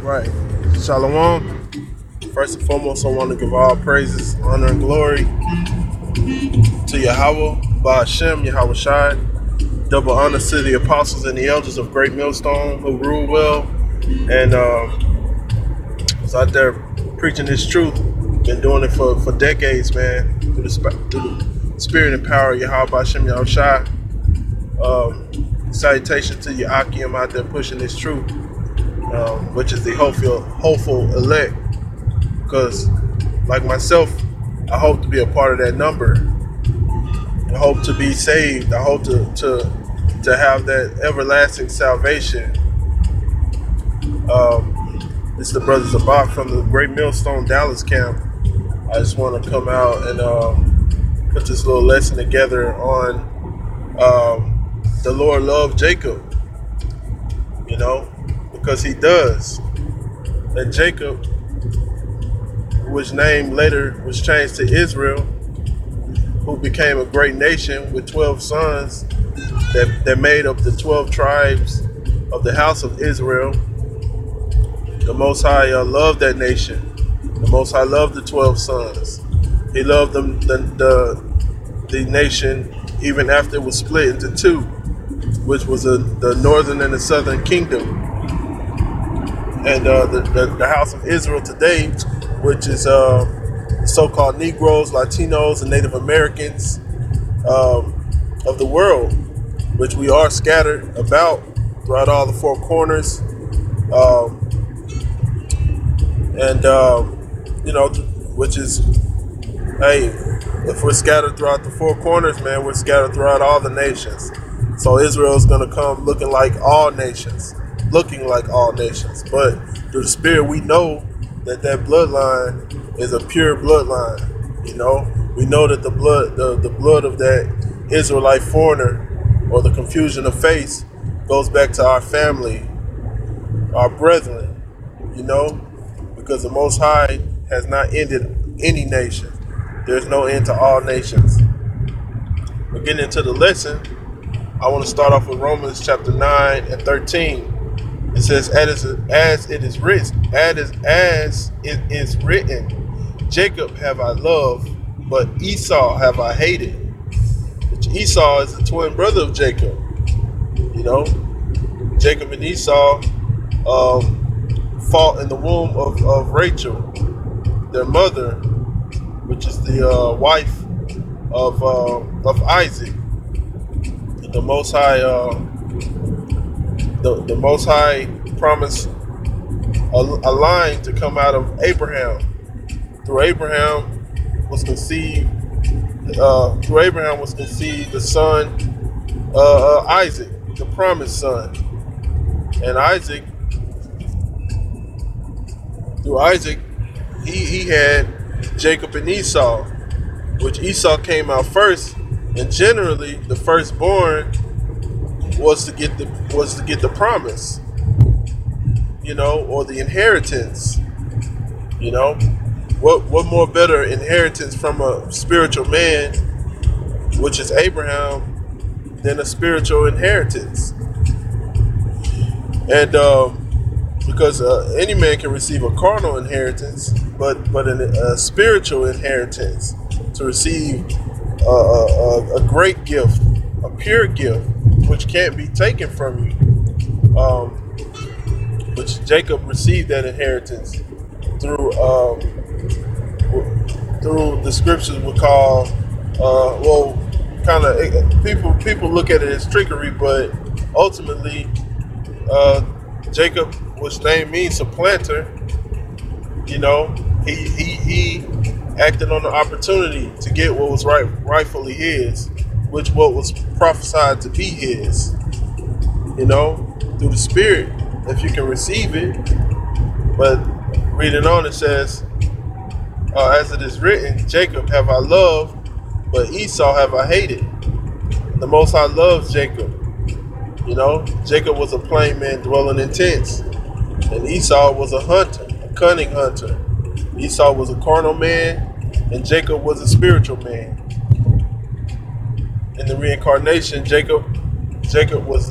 Right. Shalom. First and foremost, I want to give all praises, honor, and glory to Yahweh, Ba'ashem, Yahweh Shai. Double honor to the apostles and the elders of Great Millstone who rule well and was out there preaching this truth. Been doing it for decades, man, through the spirit and power of Yahweh, Ba'ashem, Yahweh Shai. Salutation to Yakim out there pushing this truth, which is the hopeful elect. Because, like myself, I hope to be a part of that number. I hope to be saved. I hope to have that everlasting salvation. It's the brothers Abak from the Great Millstone Dallas camp. I just want to come out and put this little lesson together on the Lord loved Jacob, because he does. And Jacob, which name later was changed to Israel, who became a great nation with 12 sons that made up the 12 tribes of the house of Israel. The Most High loved that nation. The Most High loved the 12 sons. He loved them, the nation, even after it was split into two, which was the northern and the southern kingdom. And the house of Israel today, which is so-called Negroes, Latinos, and Native Americans of the world, which we are scattered about throughout all the four corners. Which is, hey, if we're scattered throughout the four corners, man, we're scattered throughout all the nations. So Israel is going to come looking like all nations. But through the Spirit, we know that bloodline is a pure bloodline. We know that the blood of that Israelite foreigner, or the confusion of faith, goes back to our family, our brethren. Because the Most High has not ended any nation. There's no end to all nations. We're getting into the lesson. I want to start off with Romans chapter 9 and 13. It says, as it is written, Jacob have I loved, but Esau have I hated. Which Esau is the twin brother of Jacob. Jacob and Esau fought in the womb of Rachel, their mother, which is the wife of Isaac. The Most High, the Most High promised a line to come out of Abraham. Through Abraham was conceived the son Isaac, the promised son. And Isaac, through Isaac, he had Jacob and Esau, which Esau came out first, and generally the firstborn was to get the promise, or the inheritance. What more better inheritance from a spiritual man, which is Abraham, than a spiritual inheritance? And because any man can receive a carnal inheritance, but a spiritual inheritance, to receive a great gift, a pure gift, which can't be taken from you. Which Jacob received that inheritance through the scriptures would call, people look at it as trickery, but ultimately, Jacob, which name means supplanter, he acted on the opportunity to get what was rightfully his, which what was prophesied to be his, through the Spirit, if you can receive it. But reading on, it says, as it is written, Jacob have I loved, but Esau have I hated. The Most High loves Jacob. Jacob was a plain man dwelling in tents, and Esau was a hunter, a cunning hunter. Esau was a carnal man, and Jacob was a spiritual man. In the reincarnation, Jacob was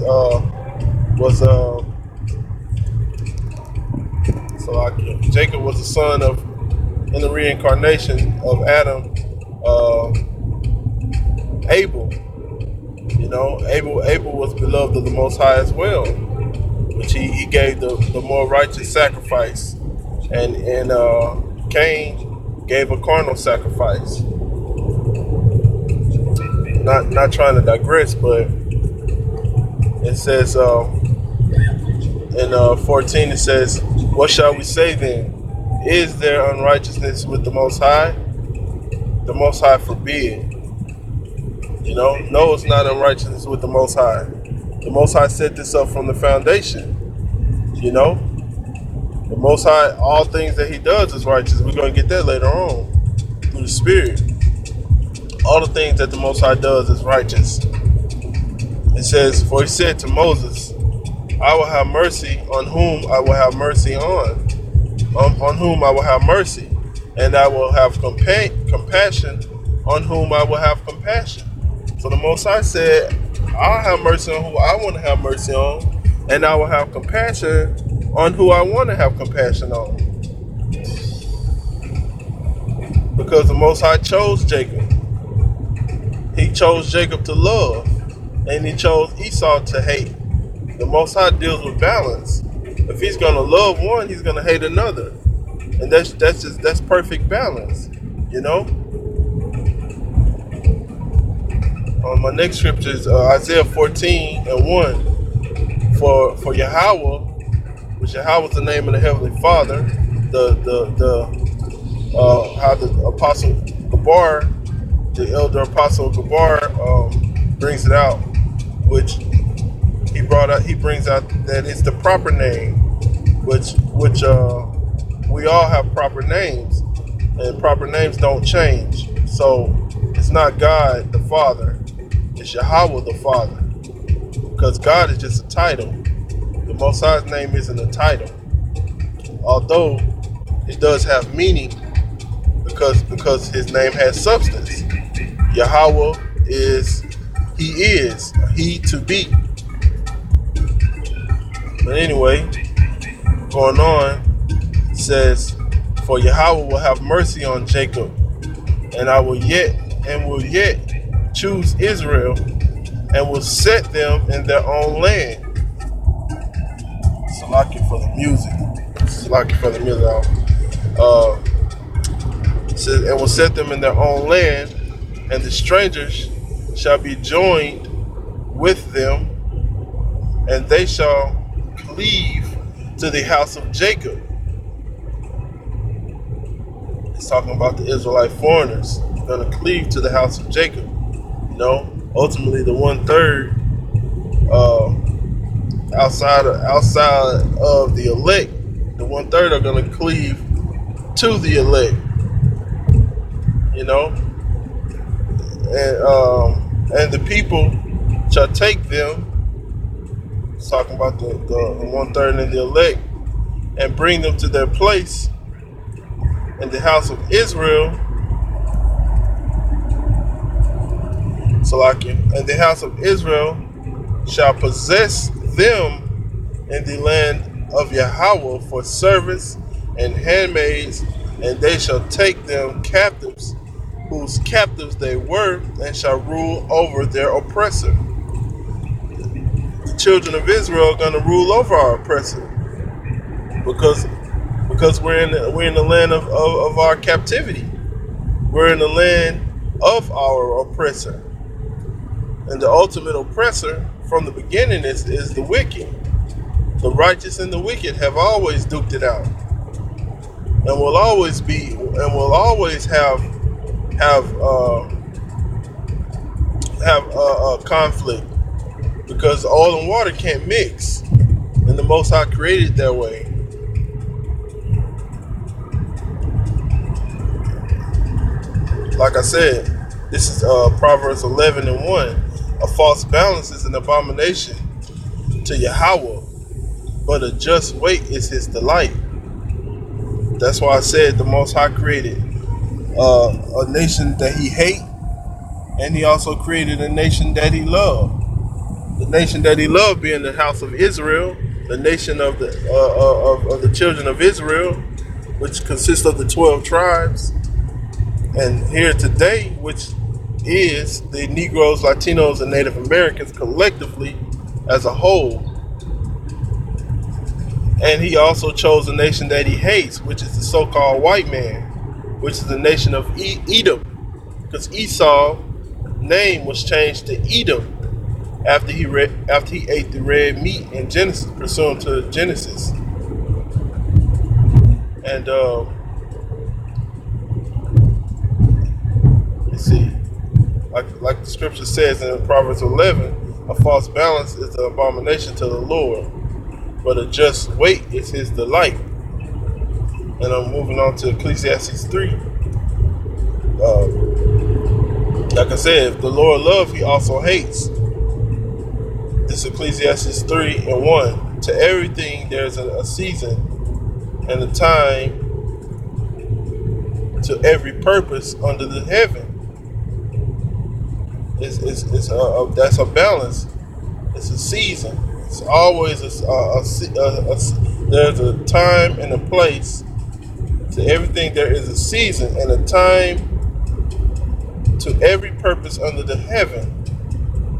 So like Jacob was the son of, in the reincarnation of Adam, uh, Abel. You know, Abel was beloved of the Most High as well, which he gave the more righteous sacrifice, and Cain gave a carnal sacrifice. Not trying to digress, but it says in 14 it says, "What shall we say then? Is there unrighteousness with the Most High? The Most High forbid." You know, no, it's not unrighteousness with the Most High. The Most High set this up from the foundation. You know, the Most High, all things that He does is righteous. We're going to get that later on through the Spirit. All the things that the Most High does is righteous. It says, "For He said to Moses, I will have mercy on whom I will have mercy on whom I will have mercy, and I will have compassion on whom I will have compassion." So the Most High said, I'll have mercy on who I want to have mercy on, and I will have compassion on who I want to have compassion on. Because the Most High chose Jacob. He chose Jacob to love, and He chose Esau to hate. The Most High deals with balance. If He's going to love one, He's going to hate another. And that's perfect balance, you know? My next scripture is Isaiah 14 and 1. For Yahweh, which Yahweh is the name of the Heavenly Father, how the Apostle Gabar, the elder Apostle Gabar, brings it out, which he brings out that it's the proper name, which we all have proper names, and proper names don't change. So it's not God the Father, it's Yahweh the Father, because God is just a title. The Most High's name isn't a title, although it does have meaning, because His name has substance. Yahweh is He to be. But anyway, going on, it says, "For Yahweh will have mercy on Jacob, and I will yet choose Israel, and will set them in their own land." Salaki for the music. Salaki for the music. Says, "And will set them in their own land, and the strangers shall be joined with them, and they shall cleave to the house of Jacob." It's talking about the Israelite foreigners going to cleave to the house of Jacob. You know, ultimately the 1/3 outside of the elect, the 1/3 are going to cleave to the elect. You know, and the people shall take them. It's talking about the 1/3 and the elect, and bring them to their place in the house of Israel. Salakia, and the house of Israel shall possess them in the land of Yahweh for servants and handmaids, and they shall take them captives, whose captives they were, and shall rule over their oppressor. The children of Israel are going to rule over our oppressor, because we're in the land of our captivity. We're in the land of our oppressor. And the ultimate oppressor from the beginning is the wicked. The righteous and the wicked have always duked it out, and will always be, and will always have conflict, because oil and water can't mix, and the Most High created it that way. Like I said, this is Proverbs 11 and 1. A false balance is an abomination to Yahweh, but a just weight is His delight. That's why I said the Most High created a nation that He hate, and He also created a nation that He loved. The nation that He loved being the house of Israel, the nation of the children of Israel, which consists of the 12 tribes, and here today, which is the Negroes, Latinos, and Native Americans collectively as a whole. And he also chose a nation that he hates, which is the so-called white man, which is the nation of Edom, because Esau's name was changed to Edom after he ate the red meat in Genesis, pursuant to Genesis. And you see, like the scripture says in Proverbs 11, a false balance is an abomination to the Lord, but a just weight is his delight. And I'm moving on to Ecclesiastes 3. Like I said, if the Lord loves, he also hates. This Ecclesiastes 3:1. To everything there's a season and a time to every purpose under the heaven. That's a balance. It's a season. It's always there's a time and a place to everything. There is a season and a time to every purpose under the heaven.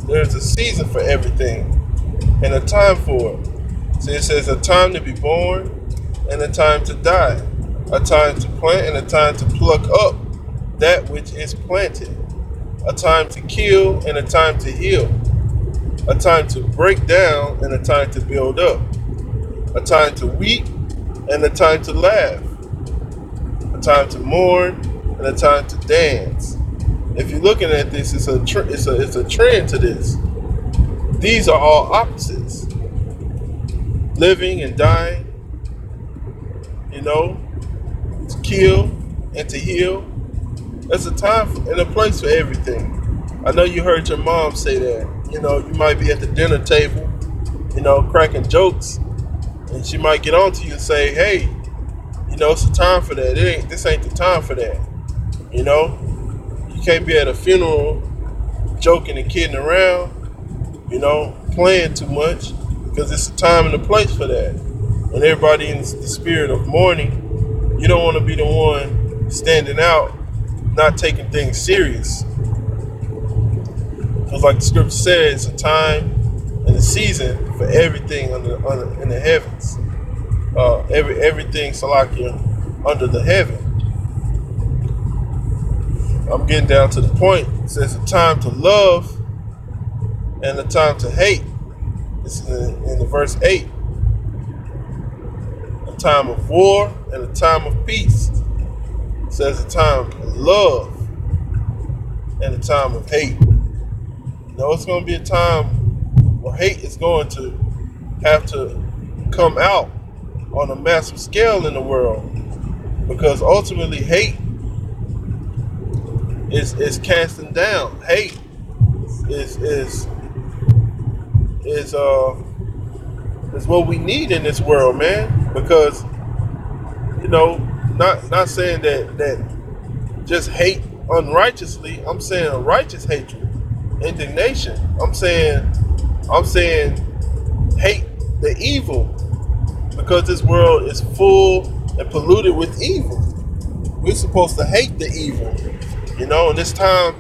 There's a season for everything and a time for it. So it says a time to be born and a time to die, a time to plant and a time to pluck up that which is planted, a time to kill and a time to heal, a time to break down and a time to build up, a time to weep and a time to laugh, a time to mourn and a time to dance. If you're looking at this, it's a trend to this. These are all opposites. Living and dying, to kill and to heal. There's a time and a place for everything. I know you heard your mom say that. You might be at the dinner table, cracking jokes, and she might get on to you and say, hey, it's a time for that. This ain't the time for that. You can't be at a funeral joking and kidding around, playing too much, because it's a time and a place for that. And everybody in the spirit of mourning, you don't want to be the one standing out, not taking things serious. Because like the scripture says, a time and a season for everything in the heavens. Everything, Salakia, under the heaven. I'm getting down to the point. It says a time to love and a time to hate. This is in the verse 8. A time of war and a time of peace. It says a time of love and a time of hate. It's going to be a time where hate is going to have to come out on a massive scale in the world, because ultimately hate is casting down. Hate is what we need in this world, man. Because not saying that just hate unrighteously. I'm saying righteous hatred, indignation. I'm saying hate the evil, because this world is full and polluted with evil. We're supposed to hate the evil, and it's time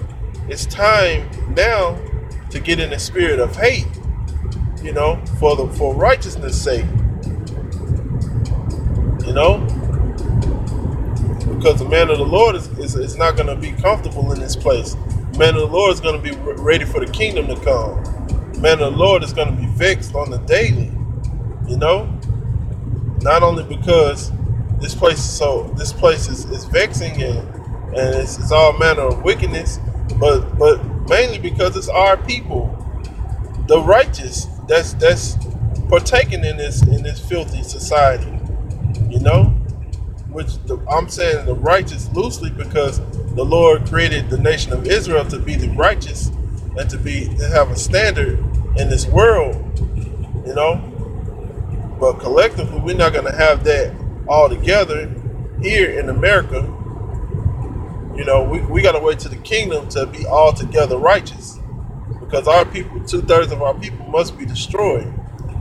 now to get in the spirit of hate, for righteousness' sake, because the man of the Lord is not going to be comfortable in this place. The man of the Lord is going to be ready for the kingdom to come. The man of the Lord is going to be vexed on the daily, not only because this place is vexing and it's all manner of wickedness, but mainly because it's our people, the righteous, that's partaking in this filthy society, I'm saying the righteous loosely, because the Lord created the nation of Israel to be the righteous and to have a standard in this world, but collectively we're not going to have that all together here in America. We got to wait to the kingdom to be altogether righteous, because our people, 2/3 of our people, must be destroyed.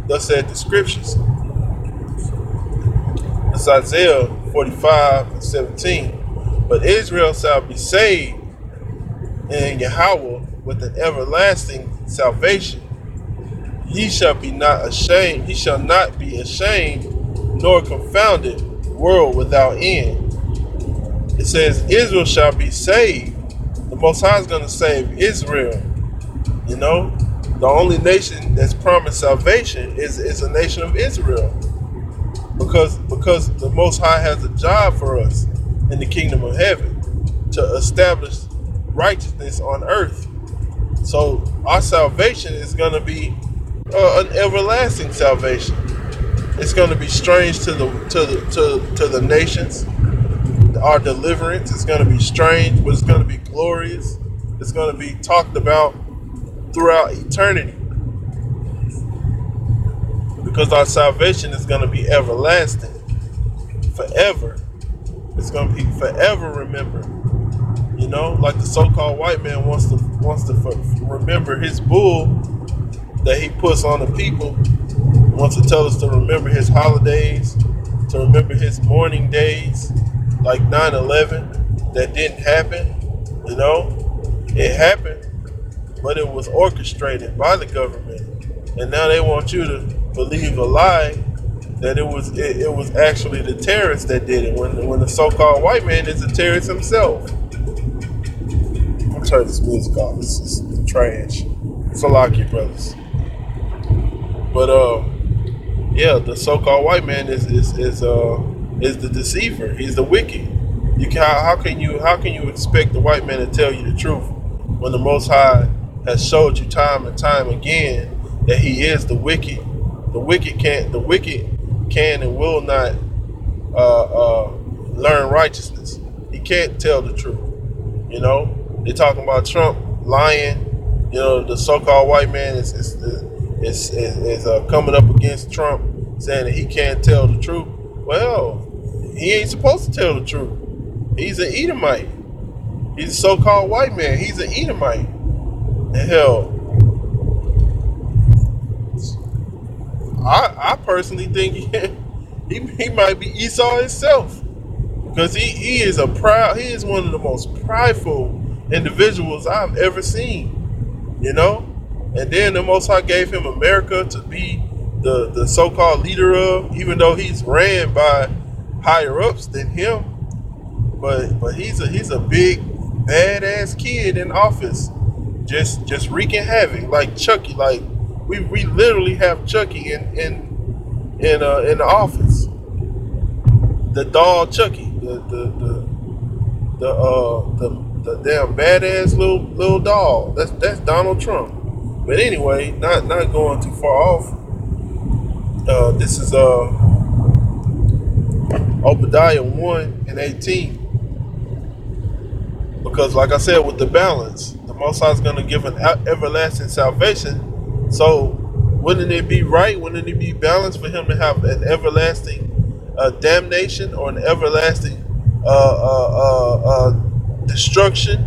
Thus said the scriptures. It's Isaiah 45:17. But Israel shall be saved in Yahweh with an everlasting salvation. He shall be not ashamed. He shall not be ashamed nor confounded, world without end. It says Israel shall be saved. The Most High is going to save Israel. You know, the only nation that's promised salvation is a nation of Israel, because the Most High has a job for us in the kingdom of heaven to establish righteousness on earth. So our salvation is going to be an everlasting salvation. It's going to be strange to the nations. Our deliverance is going to be strange, but it's going to be glorious. It's going to be talked about throughout eternity, because our salvation is going to be everlasting, forever. It's going to be forever remembered. You know, like the so-called white man wants to remember his bull that he puts on the people. He wants to tell us to remember his holidays, to remember his mourning days, like 9/11. That didn't happen. You know, it happened, but it was orchestrated by the government, and now they want you to believe a lie that it was actually the terrorists that did it, when the so-called white man is a terrorist himself. I'm turning this music off. This is trash. Salaki, brothers. But yeah, the so-called white man is the deceiver. He's the wicked. How can you expect the white man to tell you the truth when the Most High has showed you time and time again that he is the wicked? The wicked can and will not learn righteousness. He can't tell the truth. You know, they're talking about Trump lying. You know, the so-called white man is coming up against Trump, saying that he can't tell the truth. Well, he ain't supposed to tell the truth. He's an Edomite. He's a so-called white man. He's an Edomite. And hell, I personally think he might be Esau himself, because he is one of the most prideful individuals I've ever seen. You know, and then the Most High gave him America to be the so-called leader of, even though he's ran by higher ups than him. But he's a big badass kid in office, just wreaking havoc like Chucky. Like we literally have Chucky in the office. The doll Chucky, the damn badass little doll. That's Donald Trump. But anyway, not going too far off. This is Obadiah 1:18. Because like I said, with the balance, the Most High is going to give an everlasting salvation. So wouldn't it be right, wouldn't it be balanced for him to have an everlasting damnation, or an everlasting destruction,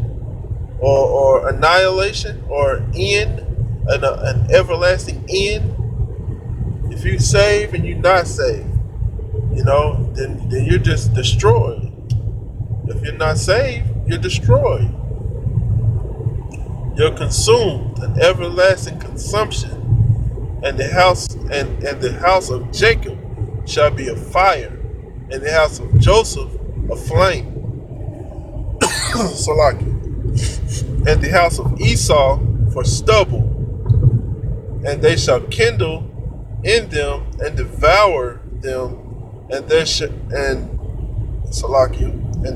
or annihilation, or end, an everlasting end? If you save and you're not saved, you know, then you're just destroyed. If you're not saved, you're destroyed. You're consumed, an everlasting consumption. And the house of Jacob shall be a fire, and the house of Joseph a flame. Salaki. And the house of Esau for stubble, and they shall kindle in them and devour them, and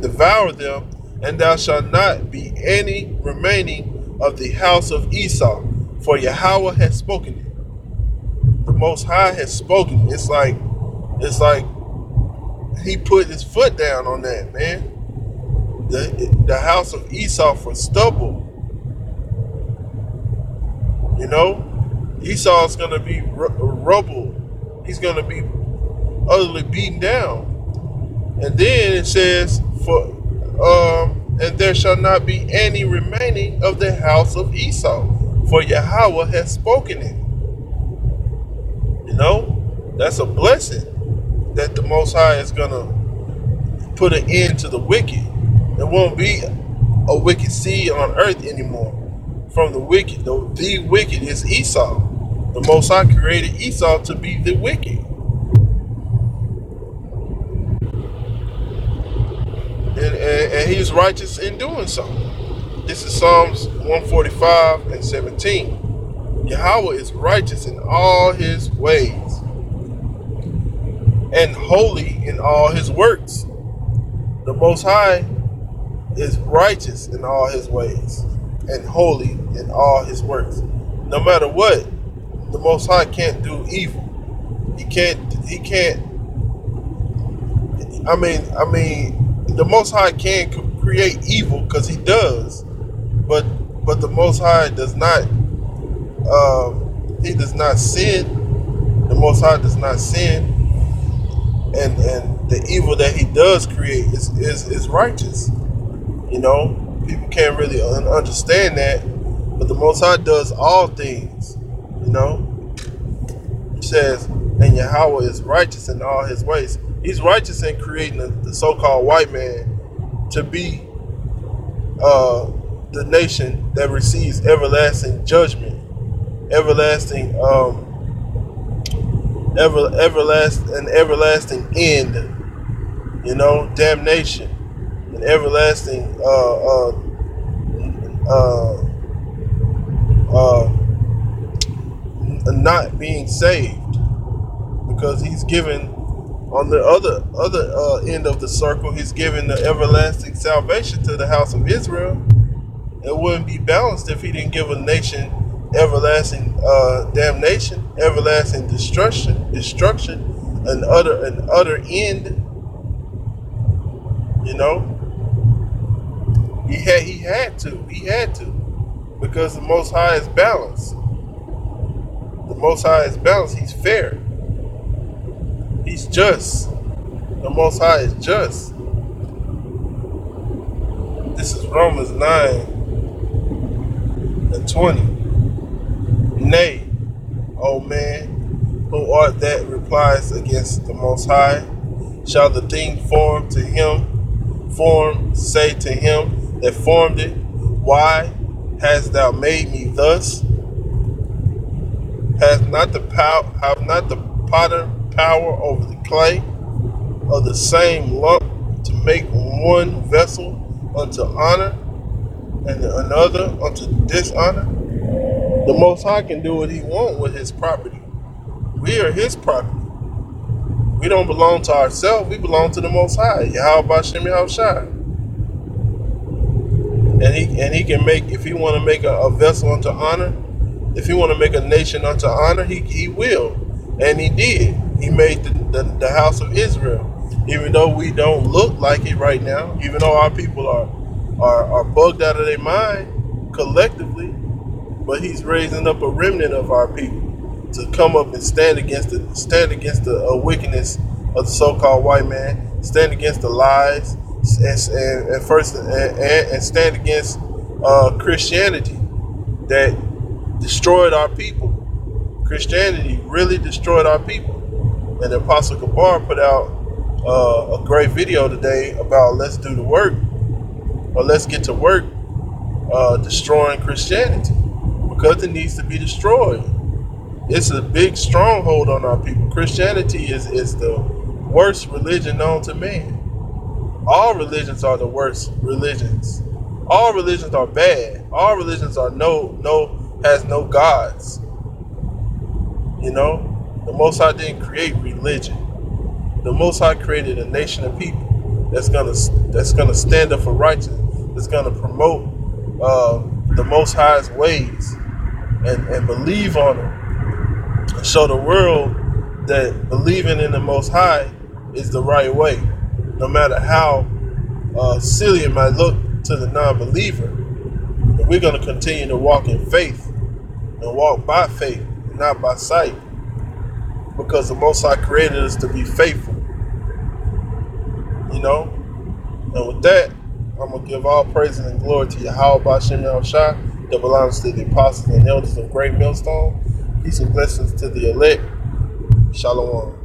devour them, and there shall not be any remaining of the house of Esau, for Yahweh has spoken it. The Most High has spoken it. It's like he put his foot down on that, man. The house of Esau for stubble. You know, Esau's going to be rubble. He's going to be utterly beaten down. And then it says, and there shall not be any remaining of the house of Esau, for Yahweh has spoken it. You know, that's a blessing that the Most High is gonna put an end to the wicked. There won't be a wicked seed on earth anymore from the wicked. The wicked is Esau. The Most High created Esau to be the wicked. And he's righteous in doing so. This is Psalms 145:17. Yahweh is righteous in all his ways and holy in all his works. The Most High is righteous in all his ways and holy in all his works. No matter what, the Most High can't do evil. He can't, the Most High can create evil because he does, but the Most High does not, he does not sin. The Most High does not sin, and the evil that he does create is righteous. You know, people can't really understand that, but the Most High does all things. You know, he says, and Yahweh is righteous in all his ways. He's righteous in creating the so-called white man to be the nation that receives everlasting judgment, everlasting everlasting end. You know, damnation, and everlasting not being saved, because he's given on the other end of the circle, he's given the everlasting salvation to the house of Israel. It wouldn't be balanced if he didn't give a nation everlasting damnation, everlasting destruction, an utter end. You know, he had to, because the Most High is balanced. The Most High is balanced. He's fair. He's just. The Most High is just. This is Romans 9:20. Nay, O man, who art that replies against the Most High? Shall the thing formed say to him that formed it, why hast thou made me thus? Have not the potter power over the clay of the same lump to make one vessel unto honor and another unto dishonor? The Most High can do what he wants with his property. We are his property. We don't belong to ourselves. We belong to the Most High, Yahweh B'Shem Yahushai. And he can make, if he want to make a vessel unto honor, if he want to make a nation unto honor, he will. And he did. He made the house of Israel. Even though we don't look like it right now, even though our people are bugged out of their mind collectively, but he's raising up a remnant of our people to come up and stand against the wickedness of the so-called white man, stand against the lies, and stand against Christianity that destroyed our people. Christianity really destroyed our people. And the Apostle Kabar put out a great video today about let's do the work, or let's get to work destroying Christianity, because it needs to be destroyed. It's a big stronghold on our people. Christianity is the worst religion known to man. All religions are the worst religions. All religions are bad. All religions are has no gods. You know, the Most High didn't create religion. The Most High created a nation of people that's gonna stand up for righteousness. That's gonna promote the Most High's ways and believe on Him, and show the world that believing in the Most High is the right way, no matter how silly it might look to the non-believer. And we're gonna continue to walk in faith and walk by faith, not by sight, because the Most High created us to be faithful. You know? And with that, I'm going to give all praise and glory to Yahweh B'Shem Yahushai that belongs to the apostles and elders of Great Millstone. Peace and blessings to the elect. Shalom.